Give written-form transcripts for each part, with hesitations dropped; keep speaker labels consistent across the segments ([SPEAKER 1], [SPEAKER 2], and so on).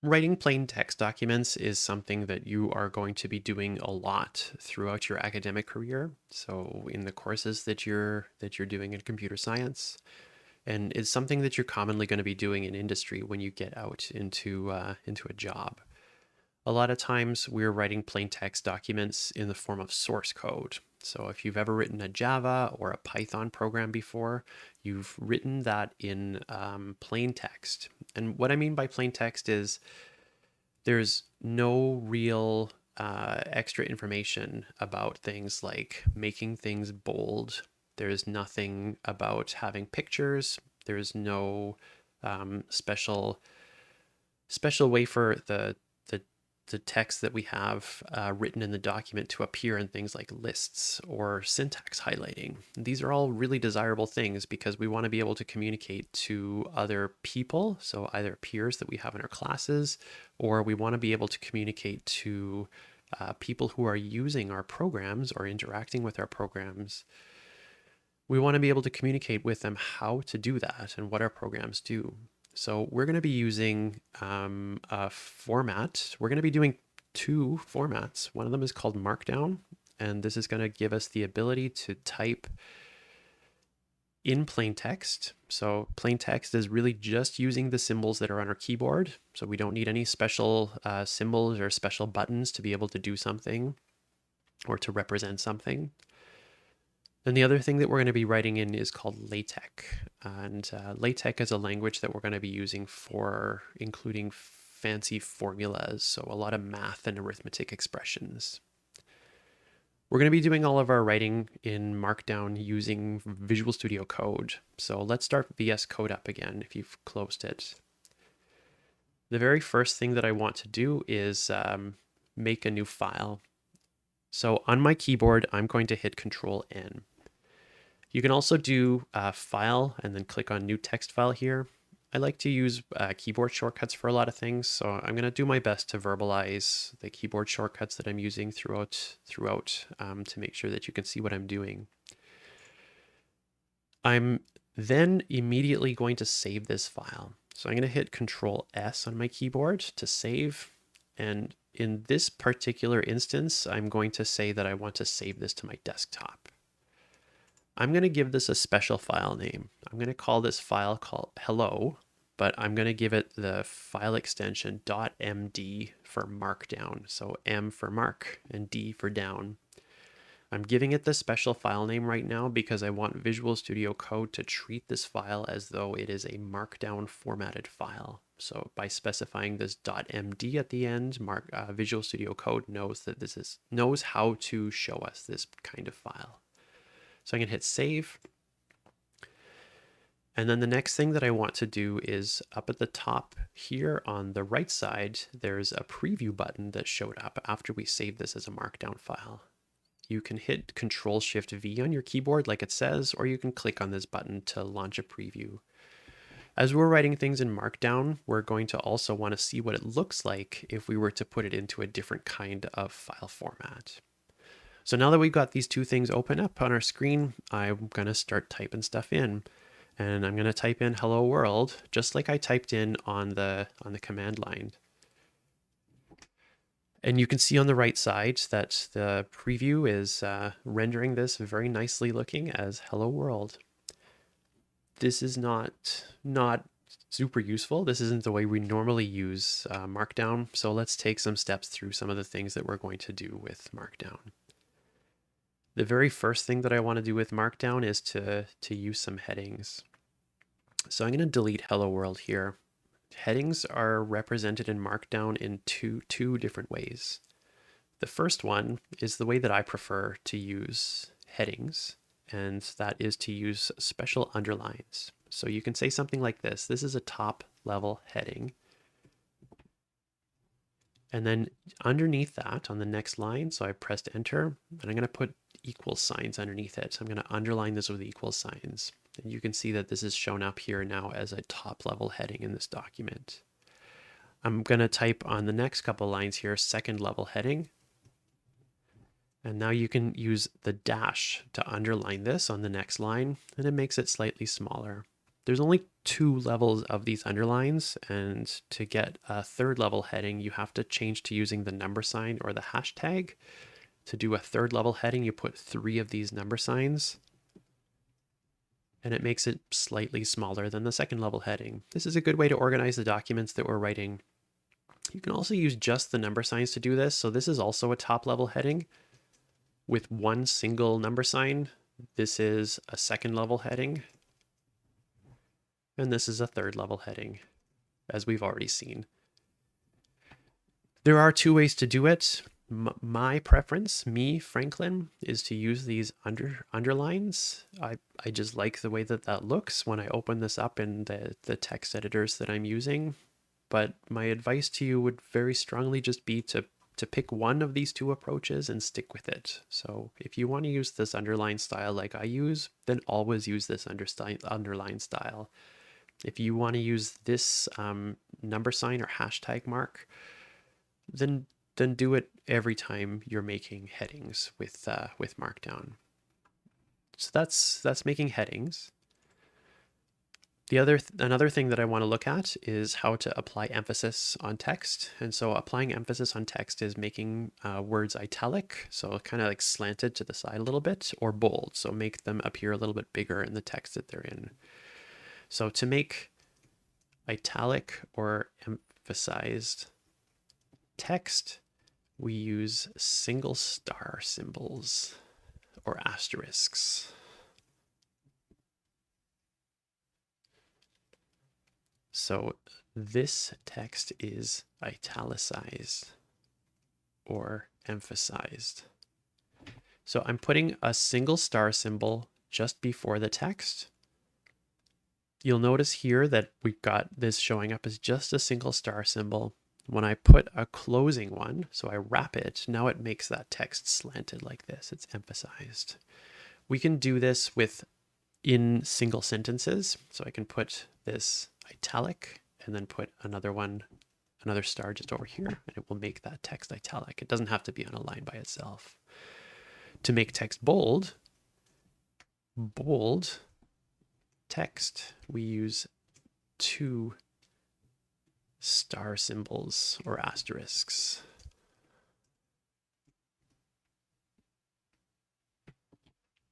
[SPEAKER 1] Writing plain text documents is something that you are going to be doing a lot throughout your academic career. So in the courses that you're doing in computer science, and it's something that you're commonly going to be doing in industry when you get out into a job. A lot of times we're writing plain text documents in the form of source code. So if you've ever written a Java or a Python program before, you've written that in plain text. And what I mean by plain text is there's no real extra information about things like making things bold. There's nothing about having pictures. There's no special way for the the text that we have written in the document to appear in things like lists or syntax highlighting. These are all really desirable things because we want to be able to communicate to other people, so either peers that we have in our classes, or we want to be able to communicate to people who are using our programs or interacting with our programs. We want to be able to communicate with them how to do that and what our programs do. So we're going to be using a format. We're going to be doing two formats. One of them is called Markdown, and this is going to give us the ability to type in plain text. So plain text is really just using the symbols that are on our keyboard. So we don't need any special symbols or special buttons to be able to do something or to represent something. And the other thing that we're going to be writing in is called LaTeX. And LaTeX is a language that we're going to be using for including fancy formulas, so a lot of math and arithmetic expressions. We're going to be doing all of our writing in Markdown using Visual Studio Code. So let's start VS Code up again if you've closed it. The very first thing that I want to do is make a new file. So on my keyboard, I'm going to hit Control N. You can also do File and then click on New Text File here. I like to use keyboard shortcuts for a lot of things, so I'm going to do my best to verbalize the keyboard shortcuts that I'm using throughout to make sure that you can see what I'm doing. I'm then immediately going to save this file. So I'm going to hit Control S on my keyboard to save, and in this particular instance, I'm going to say that I want to save this to my desktop. I'm going to give this a special file name. I'm going to call this file called hello, but I'm going to give it the file extension .md for Markdown. So M for mark and D for down. I'm giving it the special file name right now because I want Visual Studio Code to treat this file as though it is a Markdown formatted file. So by specifying this .md at the end, Visual Studio Code knows that knows how to show us this kind of file. So I can hit save. And then the next thing that I want to do is up at the top here on the right side, there's a preview button that showed up after we saved this as a Markdown file. You can hit Control-Shift-V on your keyboard like it says, or you can click on this button to launch a preview. As we're writing things in Markdown, we're going to also want to see what it looks like if we were to put it into a different kind of file format. So now that we've got these two things open up on our screen, I'm going to start typing stuff in. And I'm going to type in hello world, just like I typed in on the command line. And you can see on the right side that the preview is rendering this very nicely looking as hello world. This is not super useful. This isn't the way we normally use Markdown. So let's take some steps through some of the things that we're going to do with Markdown. The very first thing that I want to do with Markdown is to use some headings. So I'm going to delete hello world here. Headings are represented in Markdown in two different ways. The first one is the way that I prefer to use headings, and that is to use special underlines. So you can say something like this. This is a top level heading. And then underneath that on the next line, so I pressed enter, and I'm going to put equal signs underneath it. So I'm going to underline this with equal signs. And you can see that this is shown up here now as a top level heading in this document. I'm going to type on the next couple lines here, second level heading. And now you can use the dash to underline this on the next line, and it makes it slightly smaller. There's only 2 levels of these underlines, and to get a 3rd level heading, you have to change to using the number sign or the hashtag. To do a 3rd level heading, you put 3 of these number signs, and it makes it slightly smaller than the 2nd level heading. This is a good way to organize the documents that we're writing. You can also use just the number signs to do this. So this is also a top level heading with one single number sign. This is a 2nd level heading. And this is a 3rd level heading, as we've already seen. There are 2 ways to do it. My preference, me, Franklin, is to use these underlines. I just like the way that that looks when I open this up in the text editors that I'm using. But my advice to you would very strongly just be to pick one of these 2 approaches and stick with it. So if you want to use this underline style like I use, then always use this underline style. If you want to use this number sign or hashtag mark, then do it every time you're making headings with Markdown. So that's making headings. Another thing that I want to look at is how to apply emphasis on text. And so applying emphasis on text is making words italic, so kind of like slanted to the side a little bit, or bold, so make them appear a little bit bigger in the text that they're in. So to make italic or emphasized text, we use single star symbols or asterisks. So this text is italicized or emphasized. So I'm putting a single star symbol just before the text. You'll notice here that we've got this showing up as just a single star symbol. When I put a closing one, so I wrap it, now it makes that text slanted like this. It's emphasized. We can do this in single sentences. So I can put this italic and then put another star just over here, and it will make that text italic. It doesn't have to be on a line by itself. To make text bold text, we use 2 star symbols or asterisks.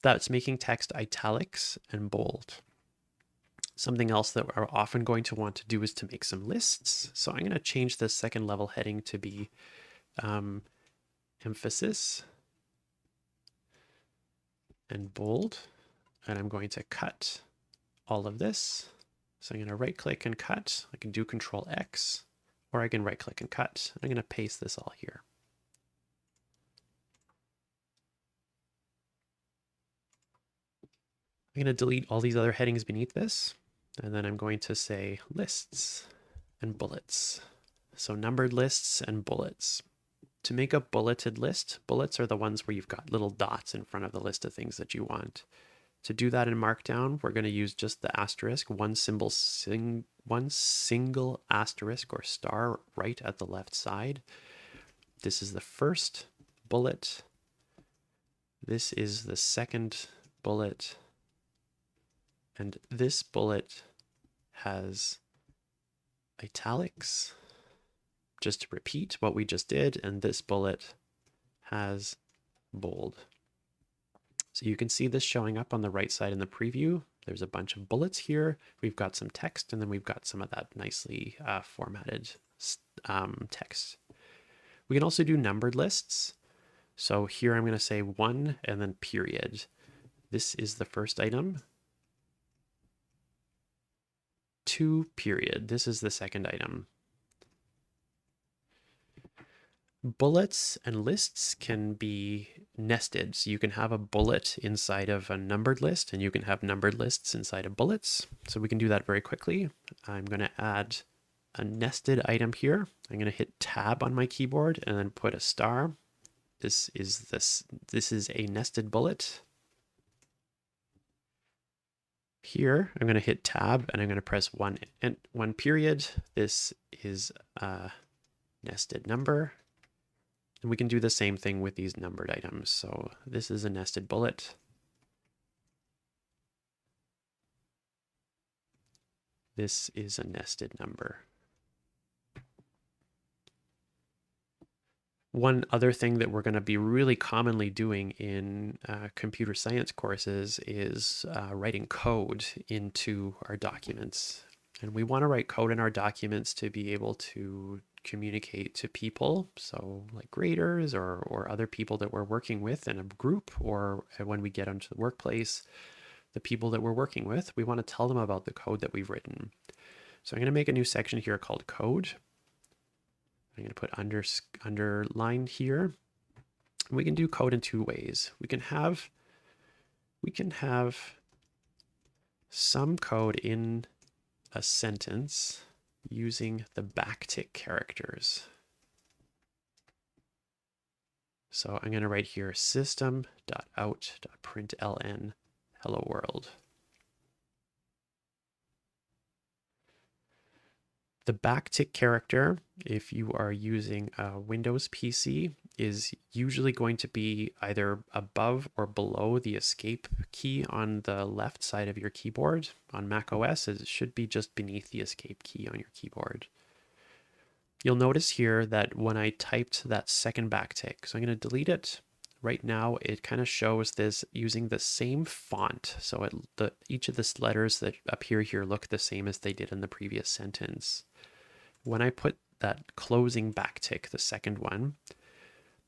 [SPEAKER 1] That's making text italics and bold. Something else that we're often going to want to do is to make some lists. So I'm going to change the 2nd level heading to be emphasis and bold. And I'm going to cut all of this. So I'm going to right click and cut. I can do Control X, or I can right click and cut. I'm going to paste this all here. I'm going to delete all these other headings beneath this. And then I'm going to say lists and bullets. So numbered lists and bullets. To make a bulleted list, bullets are the ones where you've got little dots in front of the list of things that you want. To do that in Markdown, we're going to use just the asterisk, one single asterisk or star right at the left side. This is the first bullet. This is the 2nd bullet. And this bullet has italics, just to repeat what we just did, and this bullet has bold. So you can see this showing up on the right side in the preview. There's a bunch of bullets here. We've got some text, and then we've got some of that nicely formatted text. We can also do numbered lists. So here I'm going to say 1 and then period. This is the first item. 2 period. This is the 2nd item. Bullets and lists can be nested. So you can have a bullet inside of a numbered list, and you can have numbered lists inside of bullets. So we can do that very quickly. I'm going to add a nested item here. I'm going to hit Tab on my keyboard and then put a star. This is a nested bullet. Here, I'm going to hit Tab and I'm going to press 1 period. This is a nested number. And we can do the same thing with these numbered items. So this is a nested bullet. this is a nested number. One other thing that we're going to be really commonly doing in computer science courses is writing code into our documents. And we want to write code in our documents to be able to communicate to people, so like graders or other people that we're working with in a group, or when we get onto the workplace, the people that we're working with, we want to tell them about the code that we've written. So I'm going to make a new section here called code. I'm going to put underline here. We can do code in two ways. We can have some code in a sentence using the backtick characters. So I'm going to write here system.out.println hello world. The backtick character, if you are using a Windows PC, is usually going to be either above or below the escape key on the left side of your keyboard. On Mac OS, it should be just beneath the escape key on your keyboard. You'll notice here that when I typed that second backtick, so I'm going to delete it. Right now, it kind of shows this using the same font. So each of the letters that appear here look the same as they did in the previous sentence. When I put that closing backtick, the second one,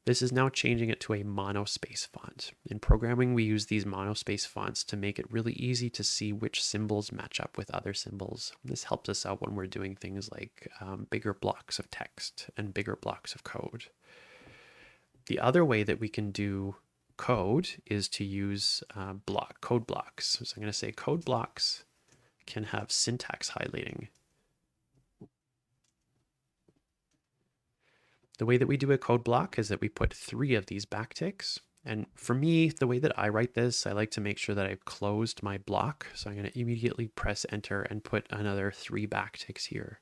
[SPEAKER 1] this is now changing it to a monospace font. In programming, we use these monospace fonts to make it really easy to see which symbols match up with other symbols. This helps us out when we're doing things like bigger blocks of text and bigger blocks of code. The other way that we can do code is to use code blocks. So I'm going to say code blocks can have syntax highlighting. The way that we do a code block is that we put 3 of these backticks. And for me, the way that I write this, I like to make sure that I've closed my block. So I'm going to immediately press enter and put another 3 backticks here.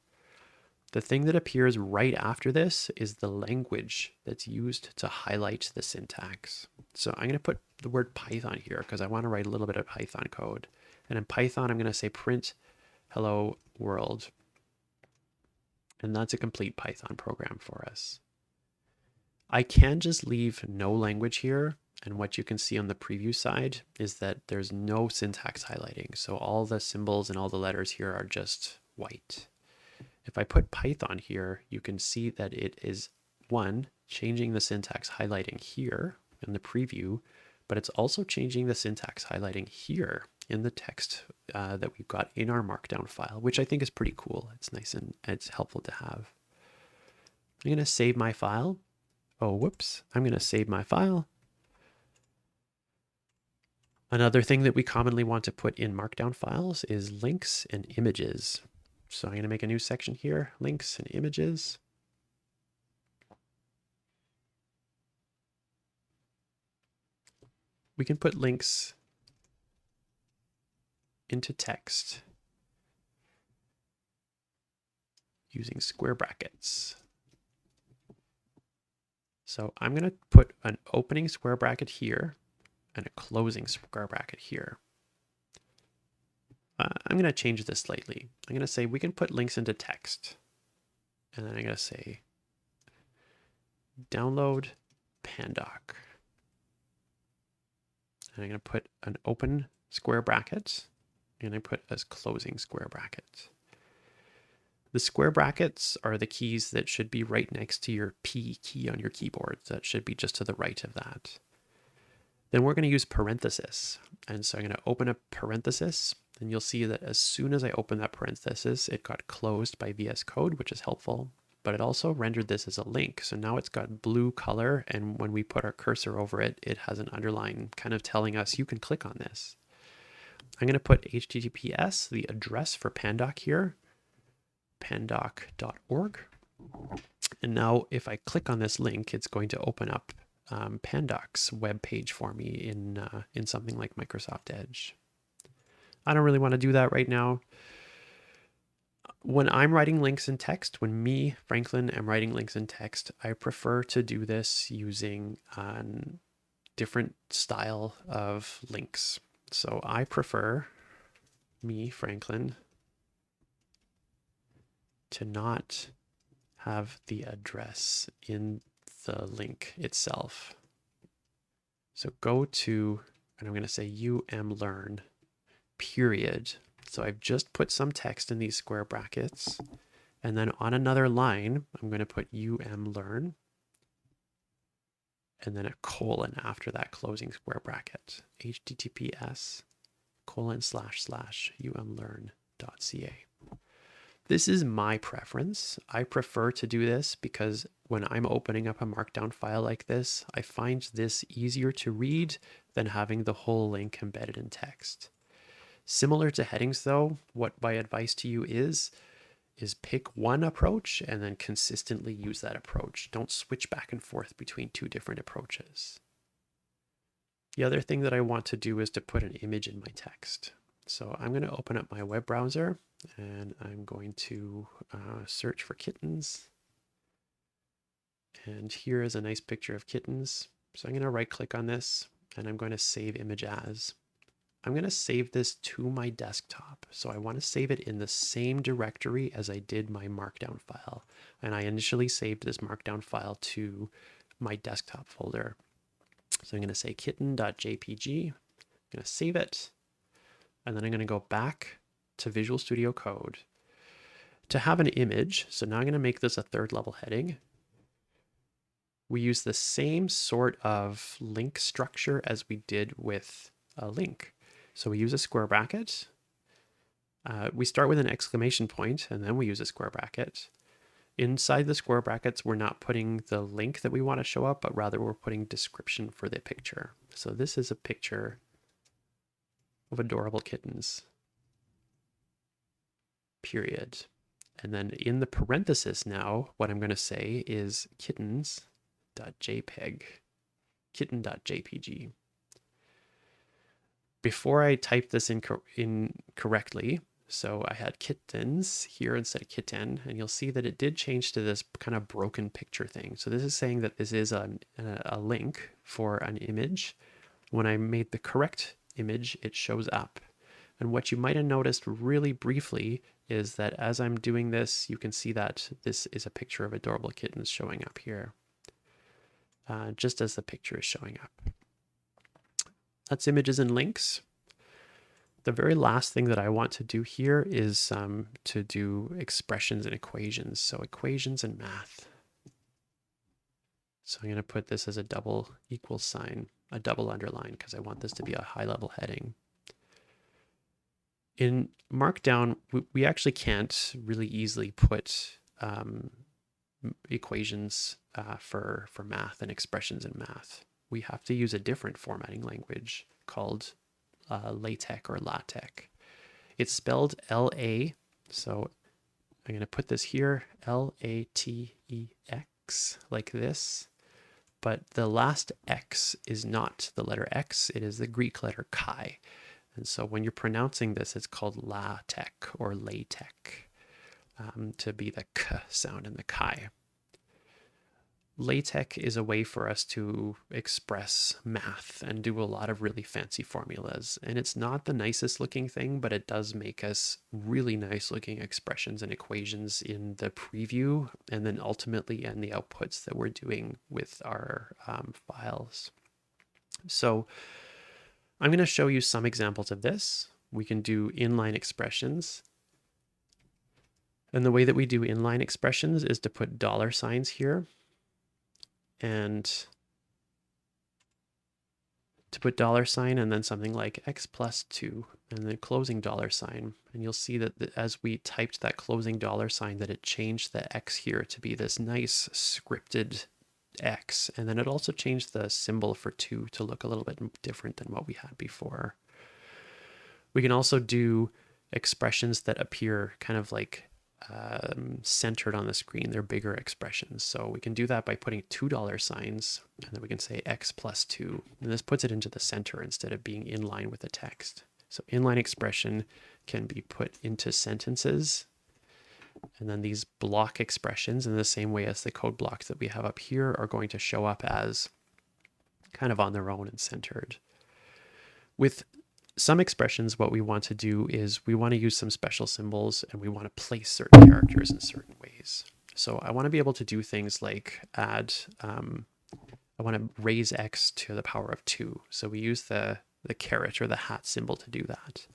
[SPEAKER 1] The thing that appears right after this is the language that's used to highlight the syntax. So I'm going to put the word Python here because I want to write a little bit of Python code. And in Python, I'm going to say print hello world. And that's a complete Python program for us. I can just leave no language here. And what you can see on the preview side is that there's no syntax highlighting. So all the symbols and all the letters here are just white. If I put Python here, you can see that it is, one, changing the syntax highlighting here in the preview, but it's also changing the syntax highlighting here in the text that we've got in our Markdown file, which I think is pretty cool. It's nice and it's helpful to have. I'm going to save my file. Oh, whoops. I'm going to save my file. Another thing that we commonly want to put in Markdown files is links and images. So I'm going to make a new section here, links and images. We can put links into text using square brackets. So I'm going to put an opening square bracket here and a closing square bracket here. I'm going to change this slightly. I'm going to say we can put links into text. And then I'm going to say download Pandoc. And I'm going to put an open square bracket and I put as closing square bracket. The square brackets are the keys that should be right next to your P key on your keyboard. That should be just to the right of that. Then we're going to use parenthesis. And so I'm going to open a parenthesis, and you'll see that as soon as I open that parenthesis, it got closed by VS Code, which is helpful, but it also rendered this as a link. So now it's got blue color, and when we put our cursor over it, it has an underline kind of telling us you can click on this. I'm going to put HTTPS, the address for Pandoc here, pandoc.org. And now if I click on this link, it's going to open up Pandoc's web page for me in something like Microsoft Edge. I don't really want to do that right now. When I'm writing links in text, when me, Franklin, am writing links in text, I prefer to do this using a different style of links. So I prefer, me, Franklin, to not have the address in the link itself. So go to, and I'm going to say learn, period. So I've just put some text in these square brackets. And then on another line, I'm going to put learn, and then a colon after that closing square bracket. https://umlearn.ca. This is my preference. I prefer to do this because when I'm opening up a Markdown file like this, I find this easier to read than having the whole link embedded in text. Similar to headings though, what my advice to you is pick one approach and then consistently use that approach. Don't switch back and forth between two different approaches. The other thing that I want to do is to put an image in my text. So I'm going to open up my web browser and I'm going to search for kittens. And here is a nice picture of kittens. So I'm going to right click on this and I'm going to save image as. I'm going to save this to my desktop. So I want to save it in the same directory as I did my Markdown file. And I initially saved this Markdown file to my desktop folder. So I'm going to say kitten.jpg. I'm going to save it. And then I'm going to go back to Visual Studio Code to have an image. So now I'm going to make this a third level heading. We use the same sort of link structure as we did with a link. So we use a square bracket. We start with an exclamation point and then we use a square bracket. Inside the square brackets, we're not putting the link that we want to show up, but rather we're putting description for the picture. So this is a picture of adorable kittens, period. And then in the parenthesis now, what I'm going to say is kittens.jpg, kitten.jpg. Before I type this in correctly, so I had kittens here instead of kitten, and you'll see that it did change to this kind of broken picture thing. So this is saying that this is a link for an image. When I made the correct image, it shows up. And what you might have noticed really briefly is that as I'm doing this, you can see that this is a picture of adorable kittens showing up here, just as the picture is showing up. That's images and links. The very last thing that I want to do here is to do expressions and equations. So equations and math. So I'm going to put this as a double equal sign, a double underline, because I want this to be a high level heading. In Markdown, we actually can't really easily put equations for math and expressions in math. We have to use a different formatting language called LaTeX or LaTeX. It's spelled L-A, so I'm going to put this here, L-A-T-E-X, like this. But the last X is not the letter X, it is the Greek letter chi. And so when you're pronouncing this, it's called LaTeX or LaTeX, to be the K sound in the chi. LaTeX is a way for us to express math and do a lot of really fancy formulas. And it's not the nicest looking thing, but it does make us really nice looking expressions and equations in the preview and then ultimately in the outputs that we're doing with our files. So I'm going to show you some examples of this. We can do inline expressions. And the way that we do inline expressions is to put dollar signs here. And to put dollar sign and then something like x plus 2 and then closing dollar sign. And you'll see that as we typed that closing dollar sign that it changed the x here to be this nice scripted x. And then it also changed the symbol for 2 to look a little bit different than what we had before. We can also do expressions that appear kind of like centered on the screen. They're bigger expressions. So we can do that by putting $2 signs, and then we can say x plus 2. And this puts it into the center instead of being in line with the text. So inline expression can be put into sentences. And then these block expressions, in the same way as the code blocks that we have up here, are going to show up as kind of on their own and centered. With some expressions, what we want to do is we want to use some special symbols and we want to place certain characters in certain ways. So I want to be able to do things like add, I want to raise x to the power of 2. So we use the caret or the hat symbol to do that.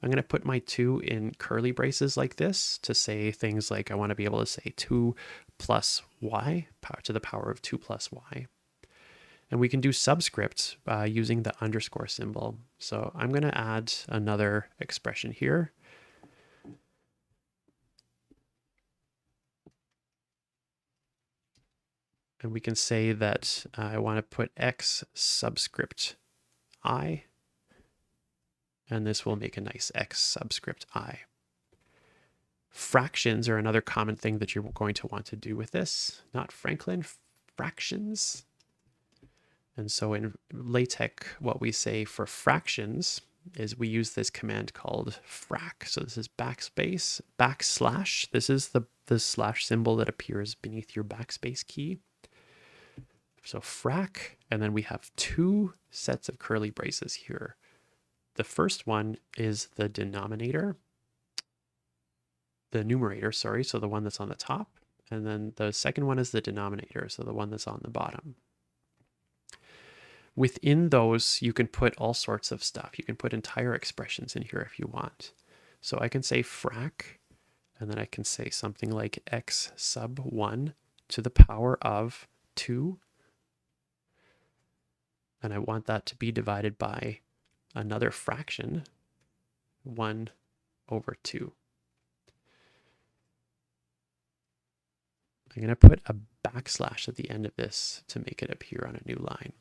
[SPEAKER 1] I'm going to put my 2 in curly braces like this to say things like I want to be able to say 2 plus y, power to the power of 2 plus y. And we can do subscript using the underscore symbol. So I'm going to add another expression here. And we can say that I want to put x subscript I, and this will make a nice x subscript I. Fractions are another common thing that you're going to want to do with this. Not Franklin, fractions. And so in LaTeX, what we say for fractions is we use this command called frac. So this is backspace, backslash. This is the slash symbol that appears beneath your backspace key. So frac, and then we have 2 sets of curly braces here. The first one is the denominator, the numerator, sorry, so the one that's on the top. And then the second one is the denominator, so the one that's on the bottom. Within those, you can put all sorts of stuff. You can put entire expressions in here if you want. So I can say frac, and then I can say something like x sub 1 to the power of 2. And I want that to be divided by another fraction, 1 over 2. I'm going to put a backslash at the end of this to make it appear on a new line.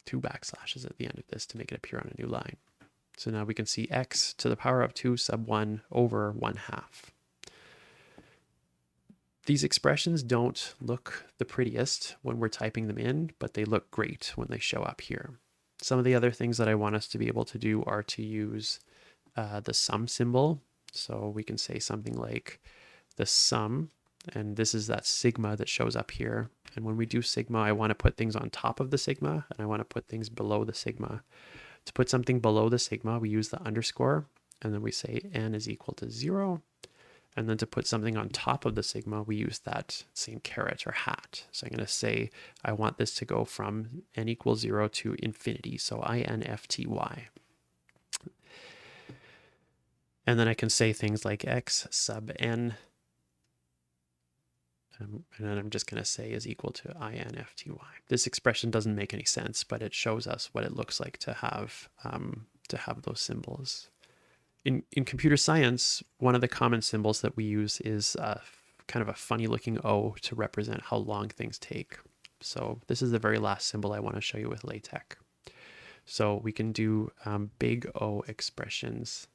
[SPEAKER 1] 2 backslashes at the end of this to make it appear on a new line. So now we can see x to the power of 2 sub 1 over 1/2. These expressions don't look the prettiest when we're typing them in, but they look great when they show up here. Some of the other things that I want us to be able to do are to use the sum symbol. So we can say something like the sum, and this is that sigma that shows up here. And when we do sigma, I want to put things on top of the sigma, and I want to put things below the sigma. To put something below the sigma, we use the underscore, and then we say n is equal to 0. And then to put something on top of the sigma, we use that same caret or hat. So I'm going to say I want this to go from n equals 0 to infinity, so infty. And then I can say things like x sub n, and then I'm just going to say is equal to infty. This expression doesn't make any sense, but it shows us what it looks like to have those symbols. In computer science, one of the common symbols that we use is kind of a funny looking O to represent how long things take. So this is the very last symbol I want to show you with LaTeX. So we can do big O expressions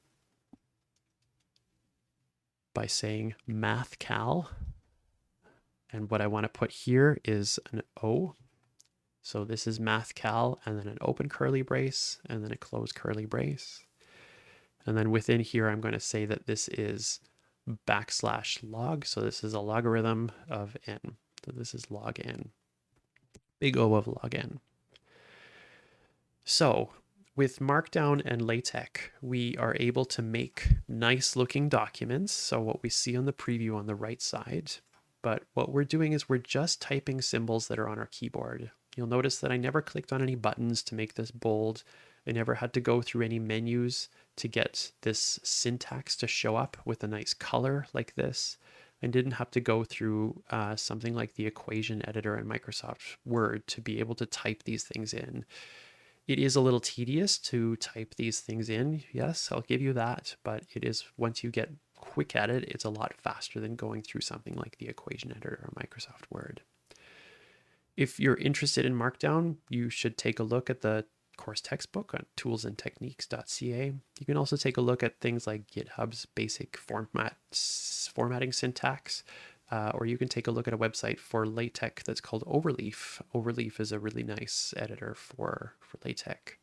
[SPEAKER 1] by saying mathcal. And what I want to put here is an O. So this is mathcal, and then an open curly brace, and then a closed curly brace. And then within here, I'm going to say that this is backslash log. So this is a logarithm of n. So this is log n. Big O of log n. So with Markdown and LaTeX, we are able to make nice looking documents. So what we see on the preview on the right side. But what we're doing is we're just typing symbols that are on our keyboard. You'll notice that I never clicked on any buttons to make this bold. I never had to go through any menus to get this syntax to show up with a nice color like this. I didn't have to go through something like the equation editor in Microsoft Word to be able to type these things in. It is a little tedious to type these things in. Yes, I'll give you that. But it is, once you get quick at it, it's a lot faster than going through something like the equation editor or Microsoft Word. If you're interested in Markdown, you should take a look at the course textbook on toolsandtechniques.ca. You can also take a look at things like GitHub's basic formatting syntax, or you can take a look at a website for LaTeX that's called Overleaf. Overleaf is a really nice editor for LaTeX.